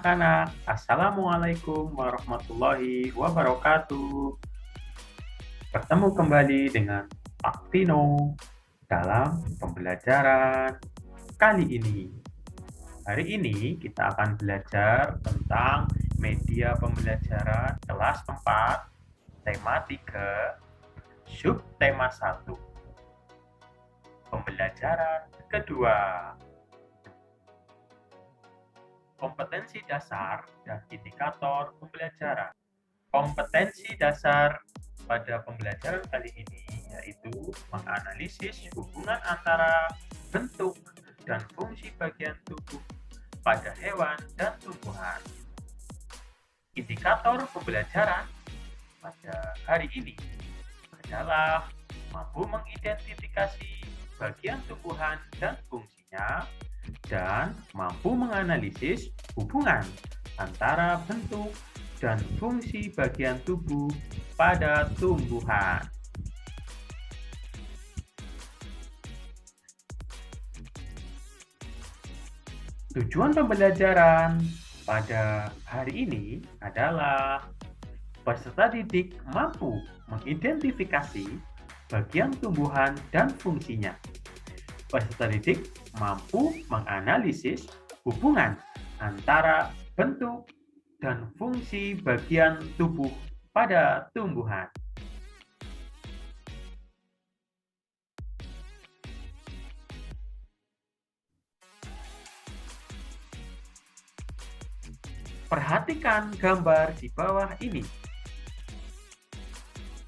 anak-anak, Assalamualaikum warahmatullahi wabarakatuh. Bertemu kembali dengan Pak Tino dalam pembelajaran kali ini. Hari ini kita akan belajar tentang media pembelajaran kelas 4, tema 3, subtema 1. Pembelajaran kedua. Kompetensi dasar dan indikator pembelajaran. Kompetensi dasar pada pembelajaran kali ini yaitu menganalisis hubungan antara bentuk dan fungsi bagian tubuh pada hewan dan tumbuhan. Indikator pembelajaran pada hari ini adalah mampu mengidentifikasi bagian tumbuhan dan fungsinya, dan mampu menganalisis hubungan antara bentuk dan fungsi bagian tubuh pada tumbuhan. Tujuan pembelajaran pada hari ini adalah peserta didik mampu mengidentifikasi bagian tumbuhan dan fungsinya. Peserta didik mampu menganalisis hubungan antara bentuk dan fungsi bagian tubuh pada tumbuhan. Perhatikan gambar di bawah ini.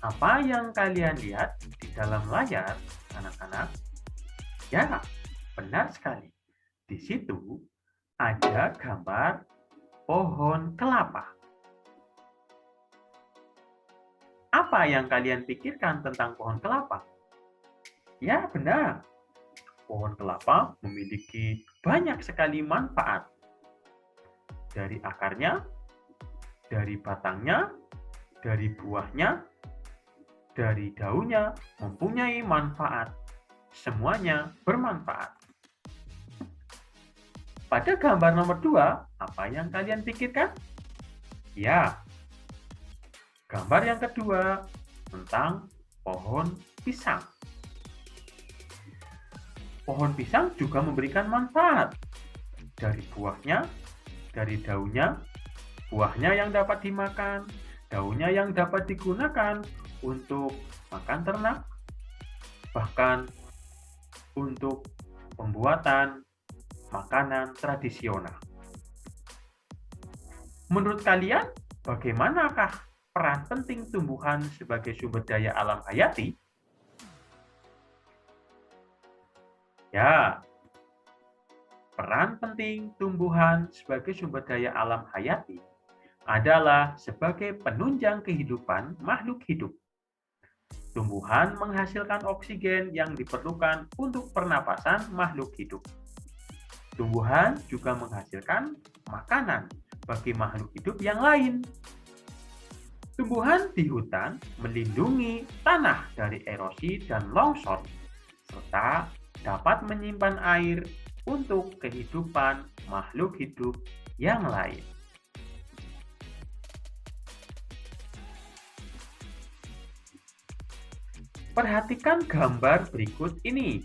Apa yang kalian lihat di dalam layar, anak-anak? Ya, benar sekali. Di situ ada gambar pohon kelapa. Apa yang kalian pikirkan tentang pohon kelapa? Ya, benar. Pohon kelapa memiliki banyak sekali manfaat. Dari akarnya, dari batangnya, dari buahnya, dari daunnya, mempunyai manfaat. Semuanya bermanfaat. Pada gambar nomor 2, apa yang kalian pikirkan? Ya, gambar yang kedua tentang pohon pisang. Pohon pisang juga memberikan manfaat. Dari buahnya, dari daunnya, buahnya yang dapat dimakan, daunnya yang dapat digunakan untuk makan ternak, bahkan untuk pembuatan makanan tradisional. Menurut kalian, bagaimanakah peran penting tumbuhan sebagai sumber daya alam hayati? Ya, peran penting tumbuhan sebagai sumber daya alam hayati adalah sebagai penunjang kehidupan makhluk hidup. Tumbuhan menghasilkan oksigen yang diperlukan untuk pernapasan makhluk hidup. Tumbuhan juga menghasilkan makanan bagi makhluk hidup yang lain. Tumbuhan di hutan melindungi tanah dari erosi dan longsor, serta dapat menyimpan air untuk kehidupan makhluk hidup yang lain. Perhatikan gambar berikut ini.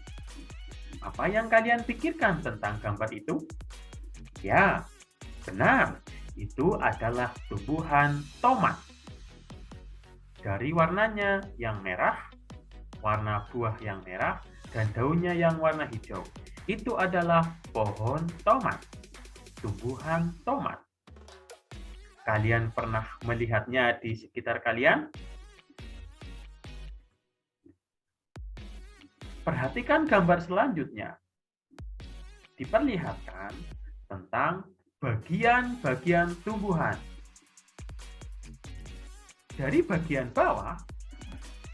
Apa yang kalian pikirkan tentang gambar itu? Ya, benar. Itu adalah tumbuhan tomat. Dari warnanya yang merah, warna buah yang merah, dan daunnya yang warna hijau. Itu adalah pohon tomat. Tumbuhan tomat. Kalian pernah melihatnya di sekitar kalian? Perhatikan gambar selanjutnya. Diperlihatkan tentang bagian-bagian tumbuhan. Dari bagian bawah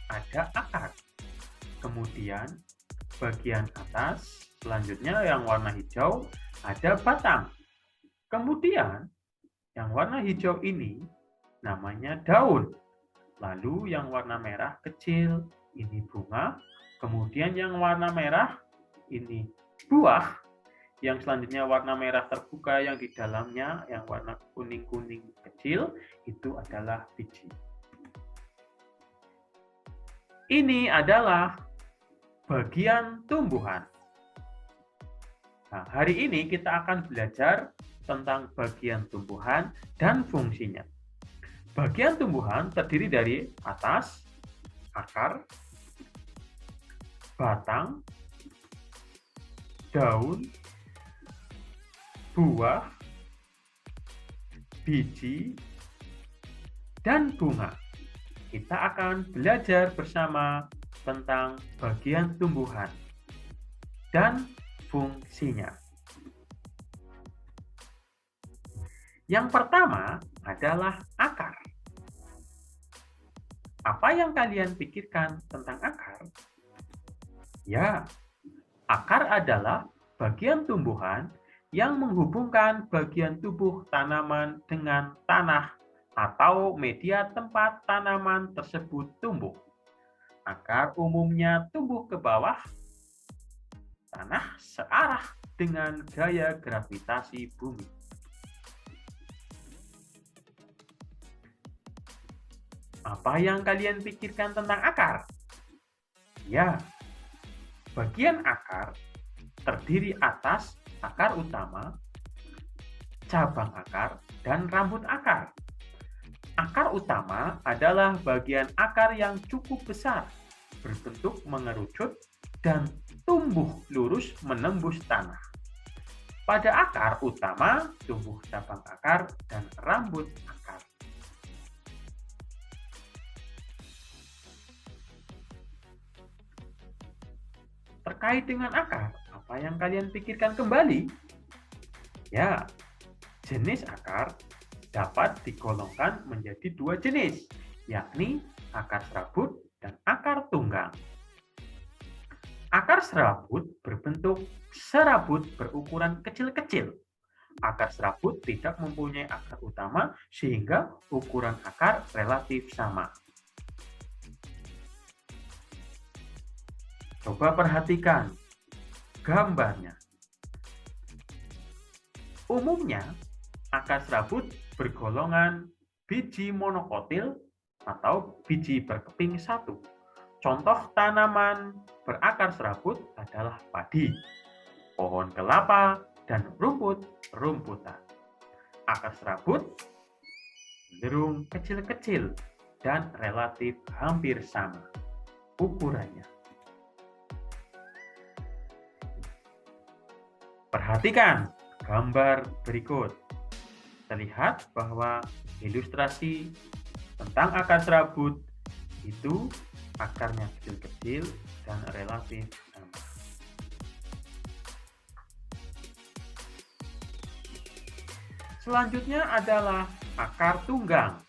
ada akar. Kemudian bagian atas, selanjutnya yang warna hijau, ada batang. Kemudian yang warna hijau ini namanya daun. Lalu yang warna merah kecil, ini bunga. Kemudian yang warna merah, ini buah. Yang selanjutnya warna merah terbuka yang di dalamnya yang warna kuning-kuning kecil itu adalah biji. Ini adalah bagian tumbuhan. Nah, hari ini kita akan belajar tentang bagian tumbuhan dan fungsinya. Bagian tumbuhan terdiri dari atas, akar, batang, daun, buah, biji, dan bunga. Kita akan belajar bersama tentang bagian tumbuhan dan fungsinya. Yang pertama adalah akar. Apa yang kalian pikirkan tentang akar? Ya, akar adalah bagian tumbuhan yang menghubungkan bagian tubuh tanaman dengan tanah atau media tempat tanaman tersebut tumbuh. Akar umumnya tumbuh ke bawah tanah searah dengan gaya gravitasi bumi. Apa yang kalian pikirkan tentang akar? Ya, bagian akar terdiri atas akar utama, cabang akar, dan rambut akar. Akar utama adalah bagian akar yang cukup besar, berbentuk mengerucut, dan tumbuh lurus menembus tanah. Pada akar utama tumbuh cabang akar dan rambut akar. Terkait dengan akar, apa yang kalian pikirkan kembali? Ya, jenis akar dapat digolongkan menjadi dua jenis, yakni akar serabut dan akar tunggang. Akar serabut berbentuk serabut berukuran kecil-kecil. Akar serabut tidak mempunyai akar utama sehingga ukuran akar relatif sama. Coba perhatikan gambarnya. Umumnya, akar serabut bergolongan biji monokotil atau biji berkeping satu. Contoh tanaman berakar serabut adalah padi, pohon kelapa, dan rumput-rumputan. Akar serabut cenderung kecil-kecil dan relatif hampir sama ukurannya. Perhatikan gambar berikut. Terlihat bahwa ilustrasi tentang akar serabut itu akarnya kecil-kecil dan relatif sama. Selanjutnya adalah akar tunggang.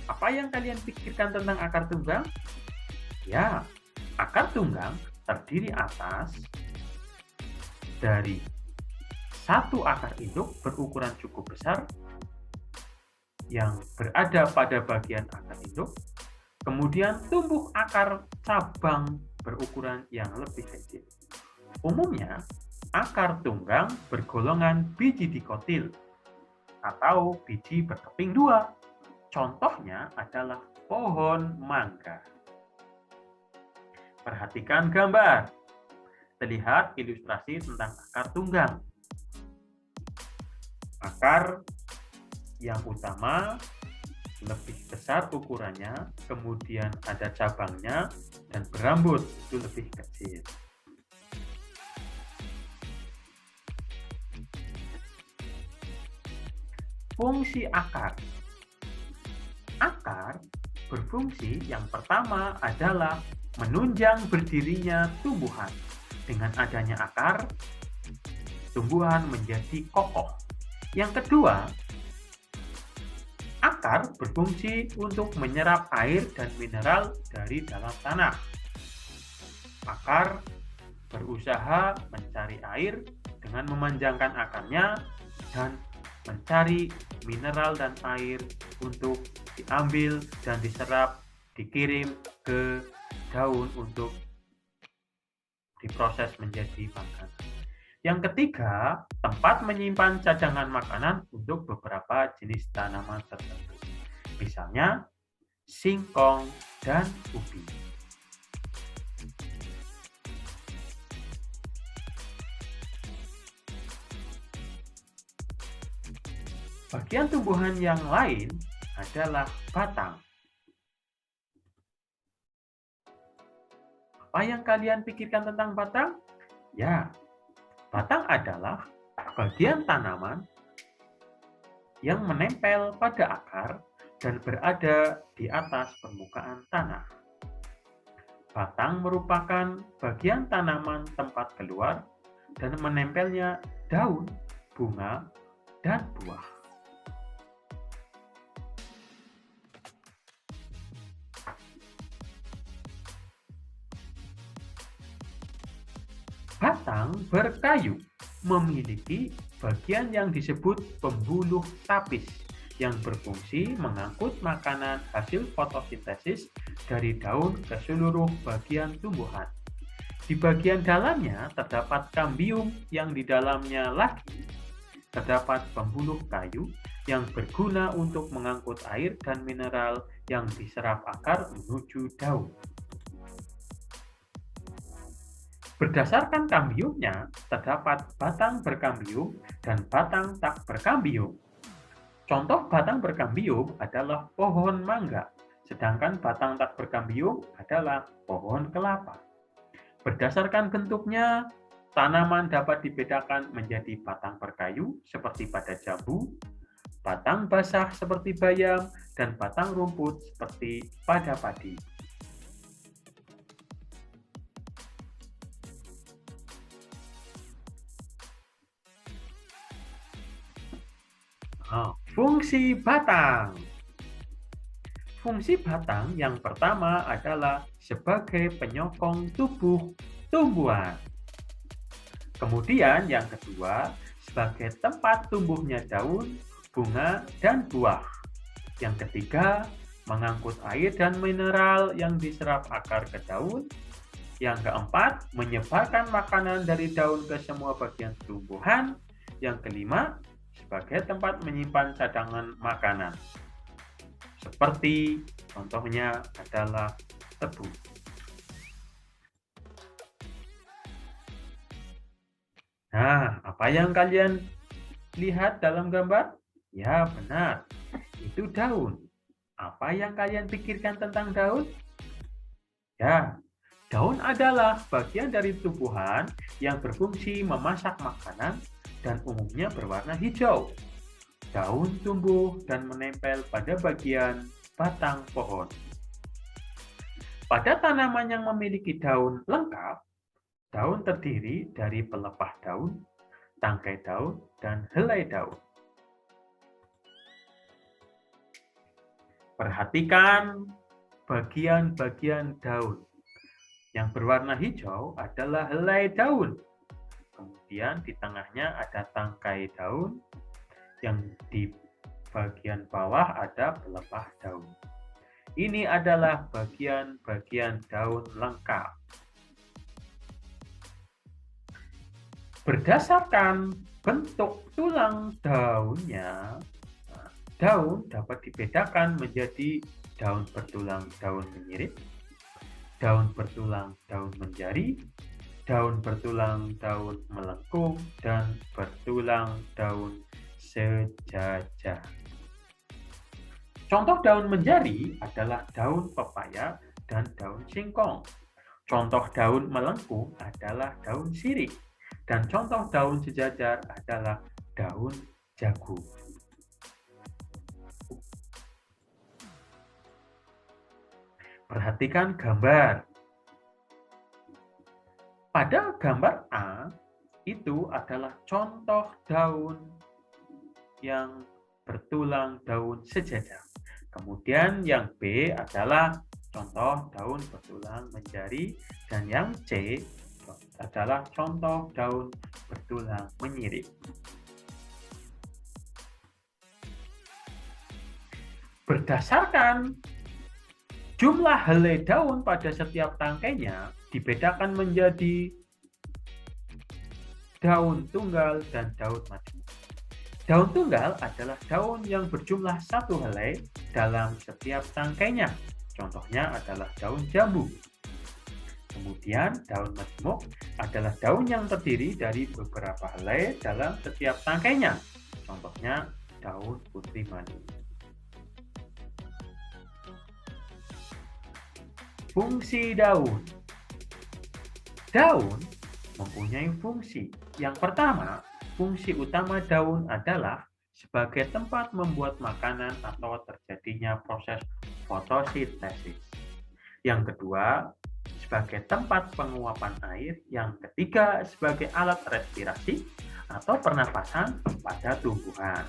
Apa yang kalian pikirkan tentang akar tunggang? Ya, akar tunggang terdiri atas dari satu akar induk berukuran cukup besar yang berada pada bagian akar induk, kemudian tumbuh akar cabang berukuran yang lebih kecil. Umumnya, akar tunggang bergolongan biji dikotil atau biji berkeping dua. Contohnya adalah pohon mangga. Perhatikan gambar. Terlihat ilustrasi tentang akar tunggang. Akar yang utama lebih besar ukurannya, kemudian ada cabangnya, dan berambut itu lebih kecil. Fungsi akar. Akar berfungsi yang pertama adalah menunjang berdirinya tumbuhan. Dengan adanya akar, tumbuhan menjadi kokoh. Yang kedua, akar berfungsi untuk menyerap air dan mineral dari dalam tanah. Akar berusaha mencari air dengan memanjangkan akarnya dan mencari mineral dan air untuk diambil dan diserap, dikirim ke daun untuk diproses menjadi makanan. Yang ketiga, tempat menyimpan cadangan makanan untuk beberapa jenis tanaman tertentu. Misalnya, singkong dan ubi. Bagian tumbuhan yang lain adalah batang. Apa yang kalian pikirkan tentang batang? Ya, batang adalah bagian tanaman yang menempel pada akar dan berada di atas permukaan tanah. Batang merupakan bagian tanaman tempat keluar dan menempelnya daun, bunga, dan buah. Batang berkayu memiliki bagian yang disebut pembuluh tapis yang berfungsi mengangkut makanan hasil fotosintesis dari daun ke seluruh bagian tumbuhan. Di bagian dalamnya terdapat kambium yang di dalamnya lagi terdapat pembuluh kayu yang berguna untuk mengangkut air dan mineral yang diserap akar menuju daun. Berdasarkan kambiumnya, terdapat batang berkambium dan batang tak berkambium. Contoh batang berkambium adalah pohon mangga, sedangkan batang tak berkambium adalah pohon kelapa. Berdasarkan bentuknya, tanaman dapat dibedakan menjadi batang berkayu seperti pada jambu, batang basah seperti bayam, dan batang rumput seperti pada padi. Fungsi batang. Fungsi batang yang pertama adalah sebagai penyokong tubuh tumbuhan. Kemudian yang kedua, sebagai tempat tumbuhnya daun, bunga, dan buah. Yang ketiga, mengangkut air dan mineral yang diserap akar ke daun. Yang keempat, menyebarkan makanan dari daun ke semua bagian tumbuhan. Yang kelima, sebagai tempat menyimpan cadangan makanan. Seperti contohnya adalah tebu. Nah, apa yang kalian lihat dalam gambar? Ya, benar. Itu daun. Apa yang kalian pikirkan tentang daun? Ya, daun adalah bagian dari tumbuhan yang berfungsi memasak makanan dan umumnya berwarna hijau. Daun tumbuh dan menempel pada bagian batang pohon. Pada tanaman yang memiliki daun lengkap, daun terdiri dari pelepah daun, tangkai daun, dan helai daun. Perhatikan bagian-bagian daun. Yang berwarna hijau adalah helai daun. Kemudian di tengahnya ada tangkai daun, yang di bagian bawah ada pelepah daun. Ini adalah bagian-bagian daun lengkap. Berdasarkan bentuk tulang daunnya, daun dapat dibedakan menjadi daun bertulang daun menyirip, daun bertulang daun menjari, daun bertulang daun melengkung, dan bertulang daun sejajar. Contoh daun menjari adalah daun pepaya dan daun singkong. Contoh daun melengkung adalah daun sirih. Dan contoh daun sejajar adalah daun jagung. Perhatikan gambar. Pada gambar A, itu adalah contoh daun yang bertulang daun sejajar. Kemudian yang B adalah contoh daun bertulang menjari, dan yang C adalah contoh daun bertulang menyirip. Berdasarkan jumlah helai daun pada setiap tangkainya, dibedakan menjadi daun tunggal, dan daun majemuk. Daun tunggal adalah daun yang berjumlah satu helai dalam setiap tangkainya. Contohnya adalah daun jambu. Kemudian daun majemuk adalah daun yang terdiri dari beberapa helai dalam setiap tangkainya. Contohnya daun putri mani. Fungsi daun. Daun mempunyai fungsi. Yang pertama, fungsi utama daun adalah sebagai tempat membuat makanan atau terjadinya proses fotosintesis. Yang kedua, sebagai tempat penguapan air. Yang ketiga, sebagai alat respirasi atau pernapasan pada tumbuhan.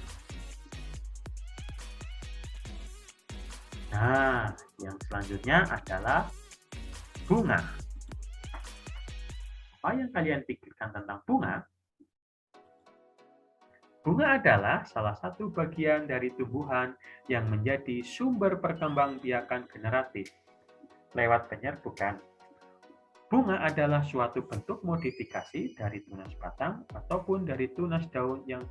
Nah, yang selanjutnya adalah bunga. Apa yang kalian pikirkan tentang bunga? Bunga adalah salah satu bagian dari tumbuhan yang menjadi sumber perkembangbiakan generatif lewat penyerbukan. Bunga adalah suatu bentuk modifikasi dari tunas batang ataupun dari tunas daun yang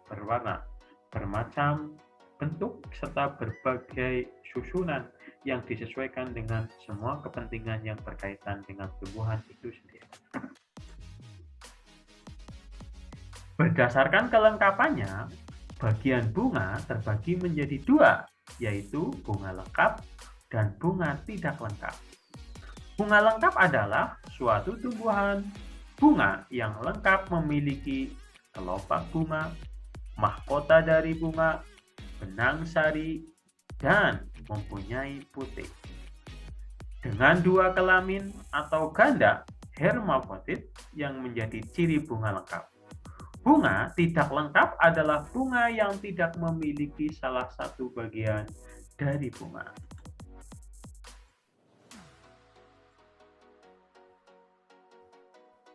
berwarna, bermacam bentuk, serta berbagai susunan yang disesuaikan dengan semua kepentingan yang berkaitan dengan tumbuhan itu sendiri. Berdasarkan kelengkapannya, bagian bunga terbagi menjadi dua, yaitu bunga lengkap dan bunga tidak lengkap. Bunga lengkap adalah suatu tumbuhan bunga yang lengkap memiliki kelopak bunga, mahkota dari bunga, benang sari, dan mempunyai putik. Dengan dua kelamin atau ganda hermafrodit yang menjadi ciri bunga lengkap. Bunga tidak lengkap adalah bunga yang tidak memiliki salah satu bagian dari bunga.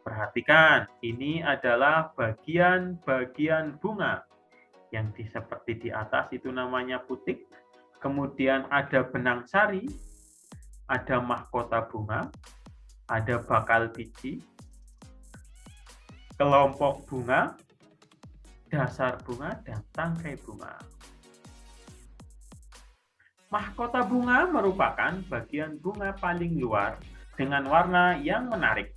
Perhatikan, ini adalah bagian-bagian bunga yang seperti di atas itu namanya putik. Kemudian ada benang sari, ada mahkota bunga, ada bakal biji, kelompok bunga, dasar bunga, dan tangkai bunga. Mahkota bunga merupakan bagian bunga paling luar dengan warna yang menarik.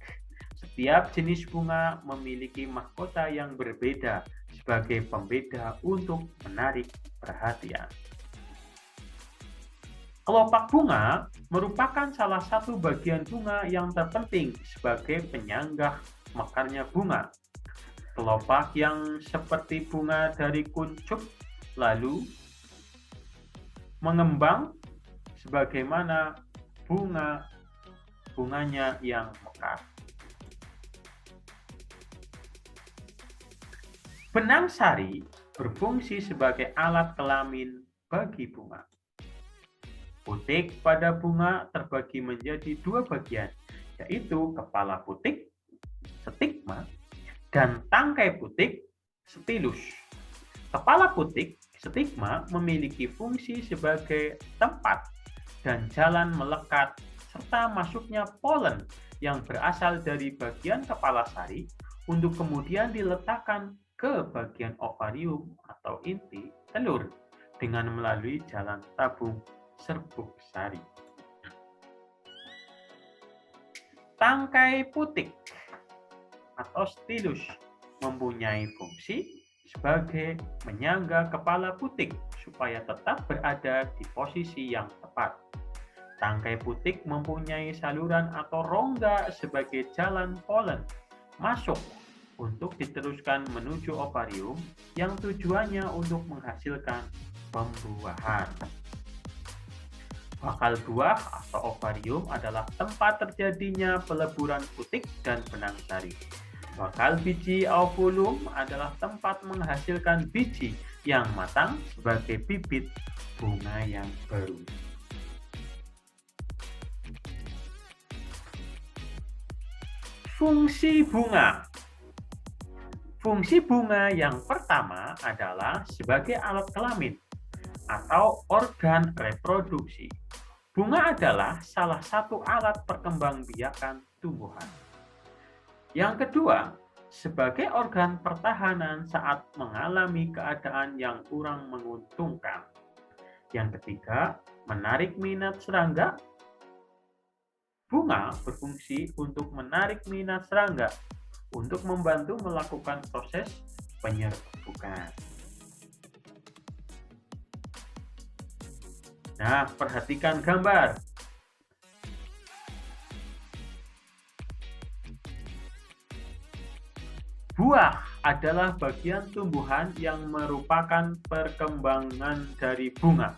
Setiap jenis bunga memiliki mahkota yang berbeda sebagai pembeda untuk menarik perhatian. Kelopak bunga merupakan salah satu bagian bunga yang terpenting sebagai penyanggah mekarnya bunga. Kelopak yang seperti bunga dari kuncup lalu mengembang sebagaimana bunganya yang mekar. Benang sari berfungsi sebagai alat kelamin bagi bunga. Putik pada bunga terbagi menjadi dua bagian, yaitu kepala putik, stigma, dan tangkai putik, stilus. Kepala putik, stigma, memiliki fungsi sebagai tempat dan jalan melekat serta masuknya polen yang berasal dari bagian kepala sari untuk kemudian diletakkan ke bagian ovarium atau inti telur dengan melalui jalan tabung serbuk sari. Tangkai putik atau stilus mempunyai fungsi sebagai menyangga kepala putik supaya tetap berada di posisi yang tepat. Tangkai putik mempunyai saluran atau rongga sebagai jalan polen masuk untuk diteruskan menuju ovarium yang tujuannya untuk menghasilkan pembuahan. Bakal buah atau ovarium adalah tempat terjadinya peleburan putik dan benang sari. Bakal biji ovulum adalah tempat menghasilkan biji yang matang sebagai bibit bunga yang baru. Fungsi bunga. Fungsi bunga yang pertama adalah sebagai alat kelamin atau organ reproduksi. Bunga adalah salah satu alat perkembangbiakan tumbuhan. Yang kedua, sebagai organ pertahanan saat mengalami keadaan yang kurang menguntungkan. Yang ketiga, menarik minat serangga. Bunga berfungsi untuk menarik minat serangga untuk membantu melakukan proses penyerbukan. Nah, perhatikan gambar. Buah adalah bagian tumbuhan yang merupakan perkembangan dari bunga.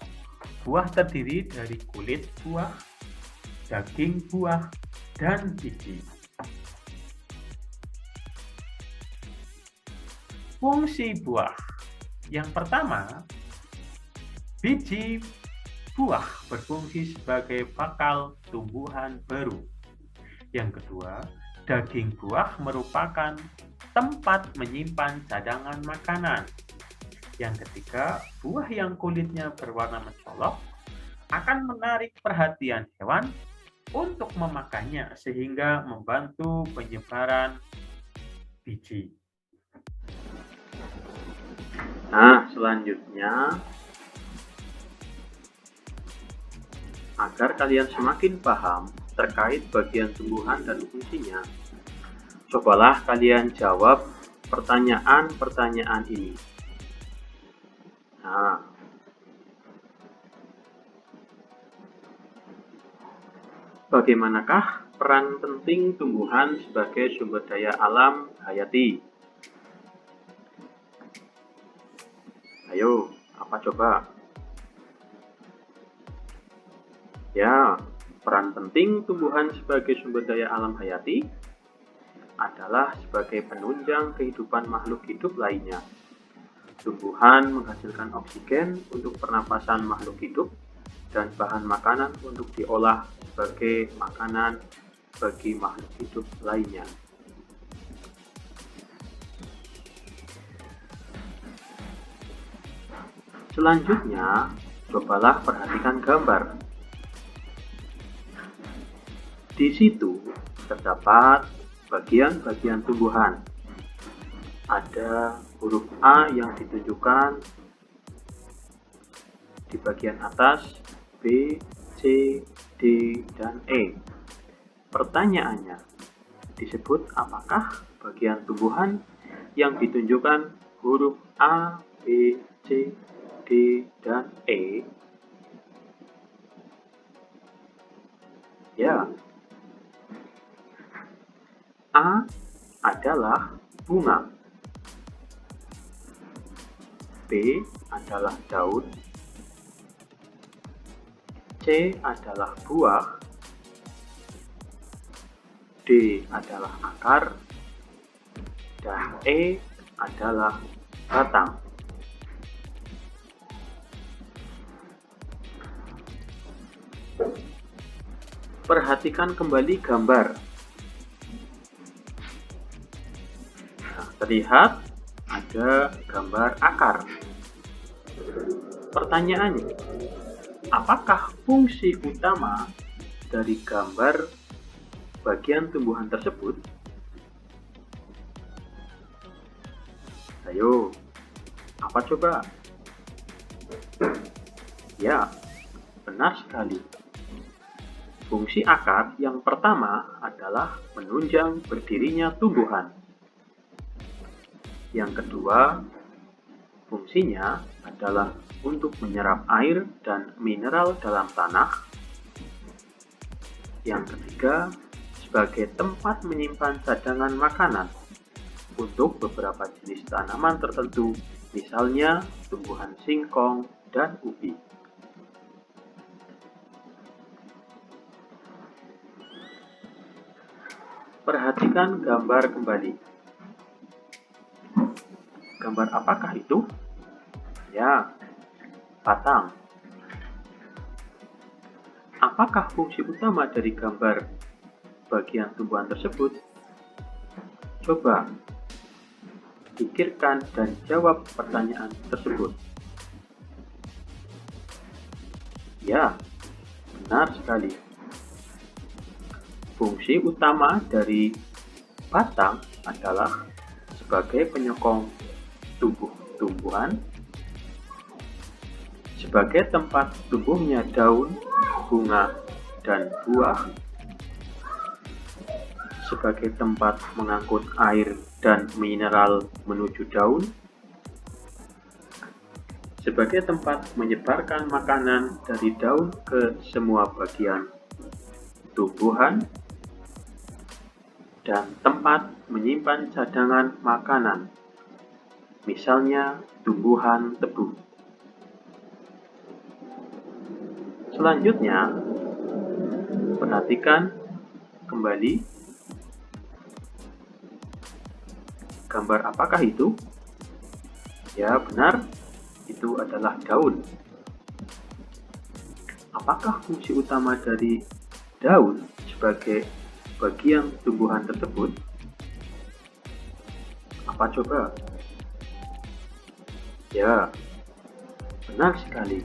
Buah terdiri dari kulit buah, daging buah, dan biji. Fungsi buah. Yang pertama, biji buah berfungsi sebagai bakal tumbuhan baru. Yang kedua, daging buah merupakan tempat menyimpan cadangan makanan. Yang ketiga, buah yang kulitnya berwarna mencolok akan menarik perhatian hewan untuk memakannya sehingga membantu penyebaran biji. Nah, selanjutnya, agar kalian semakin paham terkait bagian tumbuhan dan fungsinya, cobalah kalian jawab pertanyaan-pertanyaan ini. Nah, bagaimanakah peran penting tumbuhan sebagai sumber daya alam hayati? Ayo, apa coba? Ya, peran penting tumbuhan sebagai sumber daya alam hayati adalah sebagai penunjang kehidupan makhluk hidup lainnya. Tumbuhan menghasilkan oksigen untuk pernapasan makhluk hidup dan bahan makanan untuk diolah sebagai makanan bagi makhluk hidup lainnya. Selanjutnya, cobalah perhatikan gambar. Di situ terdapat bagian-bagian tumbuhan. Ada huruf A yang ditunjukkan di bagian atas, B, C, D, dan E. Pertanyaannya, disebut apakah bagian tumbuhan yang ditunjukkan huruf A, B, C, D, dan E? Ya, A adalah bunga, B adalah daun, C adalah buah, D adalah akar, dan E adalah batang. Perhatikan kembali gambar. Nah, terlihat ada gambar akar. Pertanyaannya, apakah fungsi utama dari gambar bagian tumbuhan tersebut? Ayo, apa coba? Ya, benar sekali. Fungsi akar yang pertama adalah menunjang berdirinya tumbuhan. Yang kedua, fungsinya adalah untuk menyerap air dan mineral dalam tanah. Yang ketiga, sebagai tempat menyimpan cadangan makanan untuk beberapa jenis tanaman tertentu, misalnya tumbuhan singkong dan ubi. Perhatikan gambar kembali. Gambar apakah itu? Ya, batang. Apakah fungsi utama dari gambar bagian tumbuhan tersebut? Coba pikirkan dan jawab pertanyaan tersebut. Ya, benar sekali. Fungsi utama dari batang adalah sebagai penyokong tubuh tumbuhan, sebagai tempat tumbuhnya daun, bunga, dan buah, sebagai tempat mengangkut air dan mineral menuju daun, sebagai tempat menyebarkan makanan dari daun ke semua bagian tumbuhan, dan tempat menyimpan cadangan makanan, misalnya tumbuhan tebu. Selanjutnya, perhatikan kembali gambar apakah itu? Ya, benar, itu adalah daun. Apakah fungsi utama dari daun sebagai bagian tumbuhan tersebut? Apa coba? Ya, benar sekali.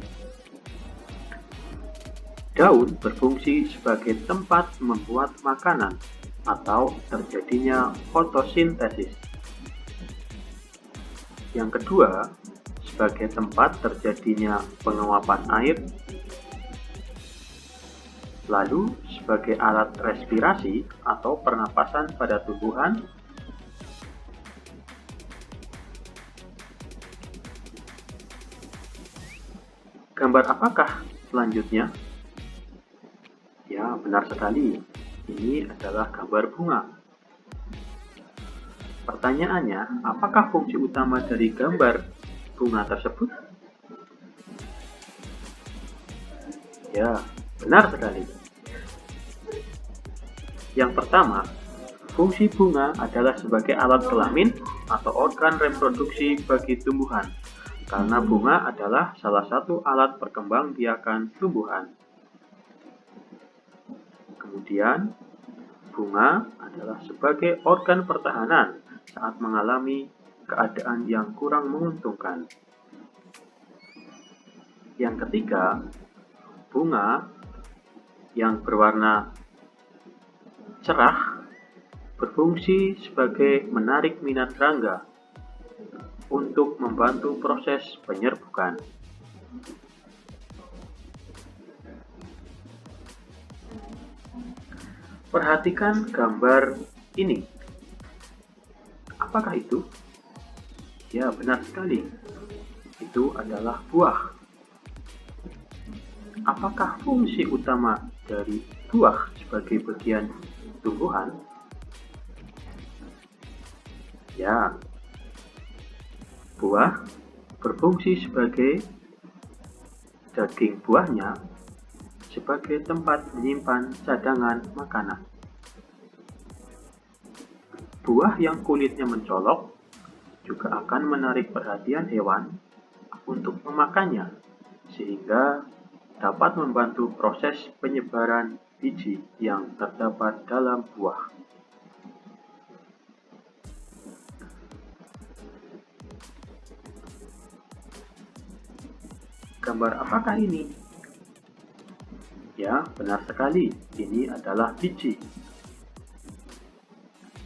Daun berfungsi sebagai tempat membuat makanan atau terjadinya fotosintesis. Yang kedua, sebagai tempat terjadinya penguapan air, lalu sebagai alat respirasi atau pernapasan pada tumbuhan, gambar apakah selanjutnya? Ya, benar sekali. Ini adalah gambar bunga. Pertanyaannya, apakah fungsi utama dari gambar bunga tersebut? Ya, benar sekali. Yang pertama, fungsi bunga adalah sebagai alat kelamin atau organ reproduksi bagi tumbuhan, karena bunga adalah salah satu alat perkembangbiakan tumbuhan. Kemudian, bunga adalah sebagai organ pertahanan saat mengalami keadaan yang kurang menguntungkan. Yang ketiga, bunga yang berwarna cerah berfungsi sebagai menarik minat serangga untuk membantu proses penyerbukan. Perhatikan gambar ini. Apakah itu? Ya, benar sekali. Itu adalah buah. Apakah fungsi utama dari buah sebagai bagian tumbuhan? Ya, buah berfungsi sebagai daging buahnya sebagai tempat menyimpan cadangan makanan. Buah yang kulitnya mencolok juga akan menarik perhatian hewan untuk memakannya, sehingga dapat membantu proses penyebaran biji yang terdapat dalam buah. Gambar apakah ini? Ya, benar sekali. Ini adalah biji.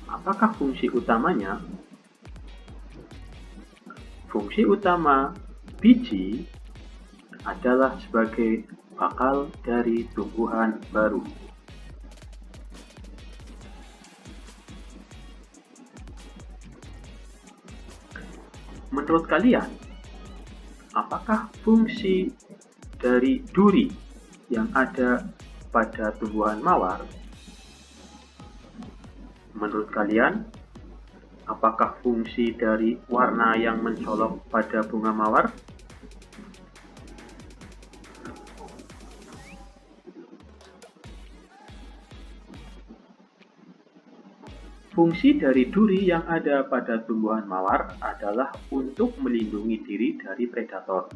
Apakah fungsi utamanya? Fungsi utama biji adalah sebagai bakal dari tumbuhan baru. Menurut kalian, apakah fungsi dari duri yang ada pada tumbuhan mawar? Menurut kalian, apakah fungsi dari warna yang mencolok pada bunga mawar? Fungsi dari duri yang ada pada tumbuhan mawar adalah untuk melindungi diri dari predator.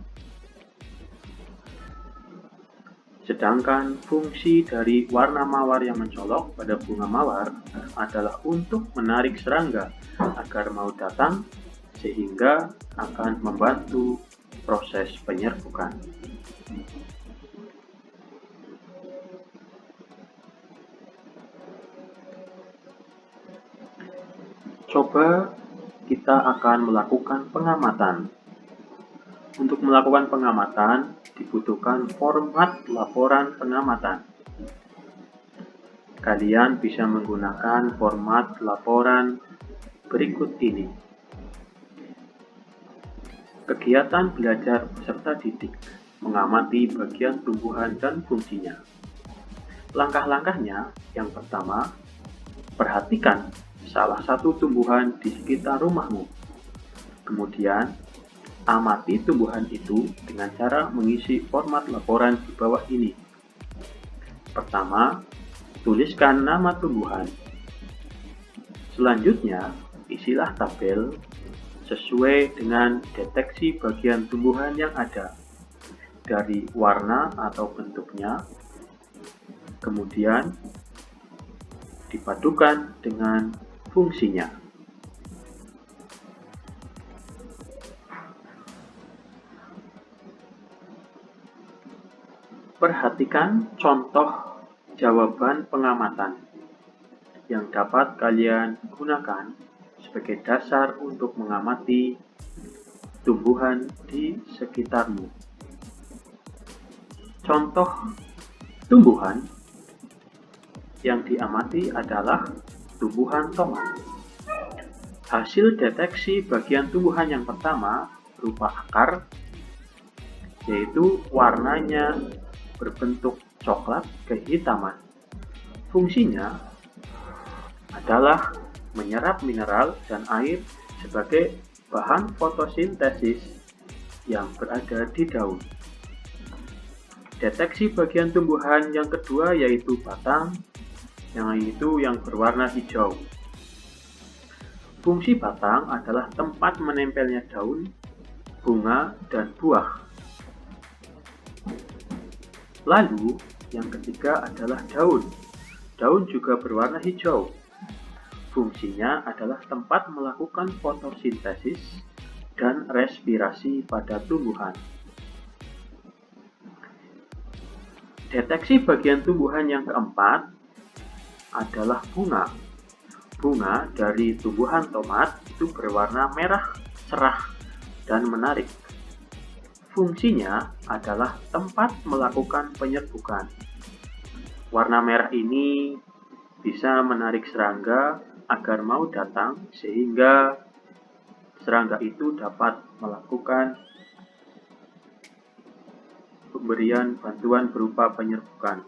Sedangkan fungsi dari warna mawar yang mencolok pada bunga mawar adalah untuk menarik serangga agar mau datang, sehingga akan membantu proses penyerbukan. Coba kita akan melakukan pengamatan. Untuk melakukan pengamatan, dibutuhkan format laporan pengamatan. Kalian bisa menggunakan format laporan berikut ini. Kegiatan belajar peserta didik, mengamati bagian tumbuhan dan fungsinya. Langkah-langkahnya, yang pertama, perhatikan salah satu tumbuhan di sekitar rumahmu. Kemudian, amati tumbuhan itu dengan cara mengisi format laporan di bawah ini. Pertama, tuliskan nama tumbuhan. Selanjutnya, isilah tabel sesuai dengan deteksi bagian tumbuhan yang ada dari warna atau bentuknya, kemudian dipadukan dengan fungsinya. Perhatikan contoh jawaban pengamatan yang dapat kalian gunakan sebagai dasar untuk mengamati tumbuhan di sekitarmu. Contoh tumbuhan yang diamati adalah tumbuhan tomat. Hasil deteksi bagian tumbuhan yang pertama berupa akar, yaitu warnanya berbentuk coklat kehitaman. Fungsinya adalah menyerap mineral dan air sebagai bahan fotosintesis yang berada di daun. Deteksi bagian tumbuhan yang kedua yaitu batang, yang berwarna hijau. Fungsi batang adalah tempat menempelnya daun, bunga, dan buah. Lalu, yang ketiga adalah daun. Daun juga berwarna hijau. Fungsinya adalah tempat melakukan fotosintesis dan respirasi pada tumbuhan. Deteksi bagian tumbuhan yang keempat adalah bunga. Bunga dari tumbuhan tomat itu berwarna merah cerah dan menarik. Fungsinya adalah tempat melakukan penyerbukan. Warna merah ini bisa menarik serangga agar mau datang sehingga serangga itu dapat melakukan pemberian bantuan berupa penyerbukan.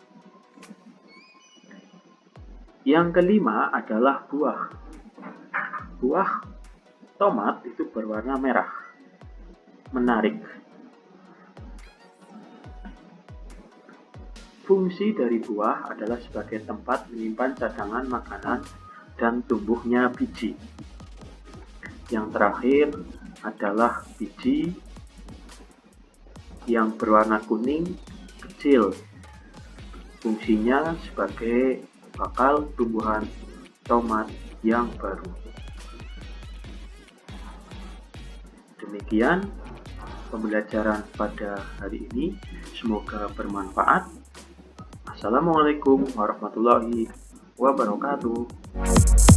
Yang kelima adalah buah. Buah tomat itu berwarna merah, menarik. Fungsi dari buah adalah sebagai tempat menyimpan cadangan makanan dan tumbuhnya biji. Yang terakhir adalah biji yang berwarna kuning kecil. Fungsinya sebagai bakal tumbuhan tomat yang baru. Demikian pembelajaran pada hari ini. Semoga bermanfaat. Assalamualaikum warahmatullahi wabarakatuh.